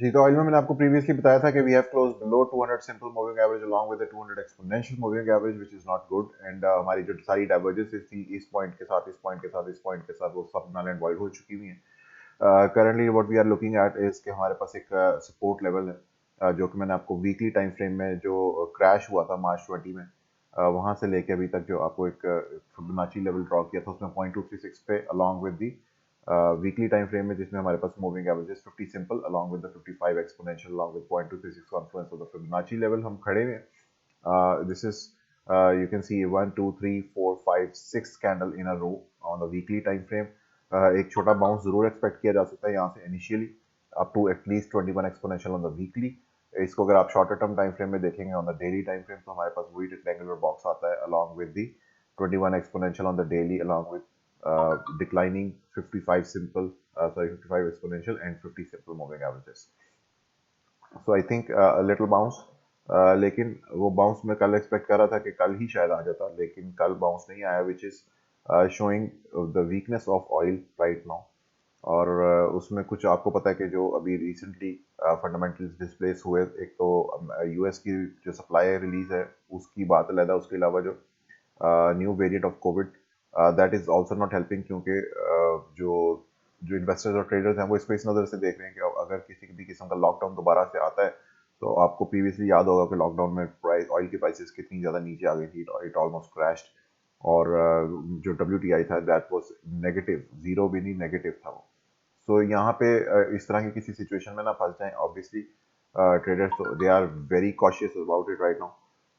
जी, तो ऑयल में मैंने आपको प्रीवियसली बताया था कि we have close below 200 simple moving average along with the 200 exponential moving average which is not good and हमारी जो सारी डाइवर्जेंसेस थी इस पॉइंट के साथ इस पॉइंट के साथ इस पॉइंट के साथ वो सब नल एंड वॉइड हो चुकी हुई हैं। Currently what we are looking at is कि हमारे पास एक सपोर्ट लेवल है, जो कि मैंने आपको वीकली टाइम फ्रेम में जो क्रैश हुआ था मार्च 20 में, वहां से लेके अभी तक जो आपको एक फिबोनाची लेवल ड्रॉ किया था उसमें 0.236 पे along with the weekly time frame में, जिसमें हमारे पास moving averages 50 simple along with the 55 exponential along with 0.236 confluence of the Fibonacci level हम खड़े हुए हैं। This is you can see 1 2 3 4 5 6 candle in a row on the weekly time frame। एक छोटा बाउंस जरूर एक्सपेक्ट किया जा सकता है यहाँ से initially up to at least 21 exponential on the weekly. इसको अगर आप शॉर्टर टर्म टाइम फ्रेम में देखेंगे on the daily time frame, तो हमारे पास वही रेक्टेंगुलर बॉक्स आता है along with the 21 exponential on the daily along with declining 55 simple 55 exponential and 50 simple moving averages। So I think little bounce, लेकिन वो बाउंस मैं कल एक्सपेक्ट कर रहा था कि कल ही शायद आ जाता, लेकिन कल बाउंस नहीं आया which is showing the weakness of oil right now. और उसमें कुछ आपको पता है कि जो अभी रिसेंटली फंडामेंटल्स डिस्प्लेस हुए, एक तो यूएस की जो सप्लाई रिलीज है उसकी बात अलग है, उसके अलावा जो new variant of Covid that is also not helping, क्योंकि जो जो इन्वेस्टर्स और ट्रेडर्स हैं वो इसको इस नज़र से देख रहे हैं कि अगर किसी भी किस्म का लॉकडाउन दोबारा से आता है, तो आपको प्रीवियसली याद होगा कि लॉकडाउन में प्राइस ऑयल की प्राइसेस कितनी ज़्यादा नीचे आ गई थी, इट ऑलमोस्ट क्रैश्ड। और जो WTI था दैट वाज नेगेटिव, जीरो भी नहीं नेगेटिव था वो। सो यहाँ पे इस तरह की किसी सिचुएशन में ना फंस जाएं, ऑब्वियसली ट्रेडर्स तो they are very cautious about it right now.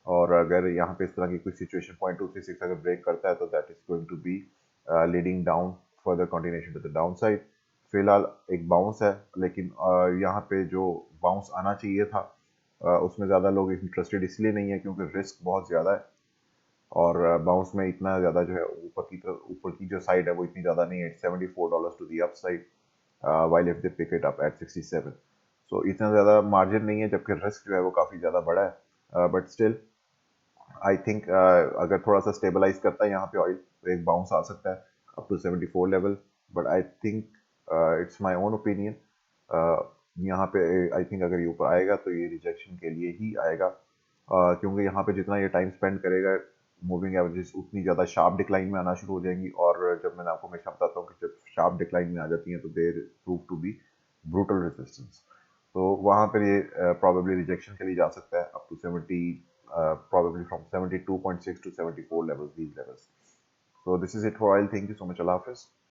और अगर यहाँ पे इस तरह की कोई सिचुएशन 0.236 अगर ब्रेक करता है तो that is going to be leading down further continuation to the down side. फिलहाल एक बाउंस है, लेकिन यहाँ पे जो बाउंस आना चाहिए था उसमें ज़्यादा लोग इंटरेस्टेड इसलिए नहीं है क्योंकि रिस्क बहुत ज़्यादा है, और बाउंस में इतना ज़्यादा जो है ऊपर की जो साइड है वो इतनी ज़्यादा नहीं है, $74 to the up side while if they pick it up at 67। So इतना ज़्यादा मार्जिन नहीं है, जबकि रिस्क जो है वो काफ़ी ज़्यादा बड़ा है, बट स्टिल आई थिंक अगर थोड़ा सा स्टेबलाइज करता है यहाँ पे ऑयल तो एक बाउंस आ सकता है up to 74 level. But I think it's my own opinion, यहाँ पे आई थिंक अगर ये ऊपर आएगा तो ये रिजेक्शन के लिए ही आएगा, क्योंकि यहाँ पे जितना ये टाइम स्पेंड करेगा मूविंग एवरेजेस उतनी ज़्यादा शार्प डिक्लाइन में आना शुरू हो जाएंगी, और जब मैंने आपको हमेशा बताता हूँ कि जब शार्प डिक्लाइन में आ जाती हैं तो there prove to be brutal resistance. तो वहाँ पर ये प्रॉबेबली रिजेक्शन के लिए जा सकता है up to 70, probably from 72.6 to 74 levels, these levels। So this is it for oil. Thank you so much. Allah Hafiz.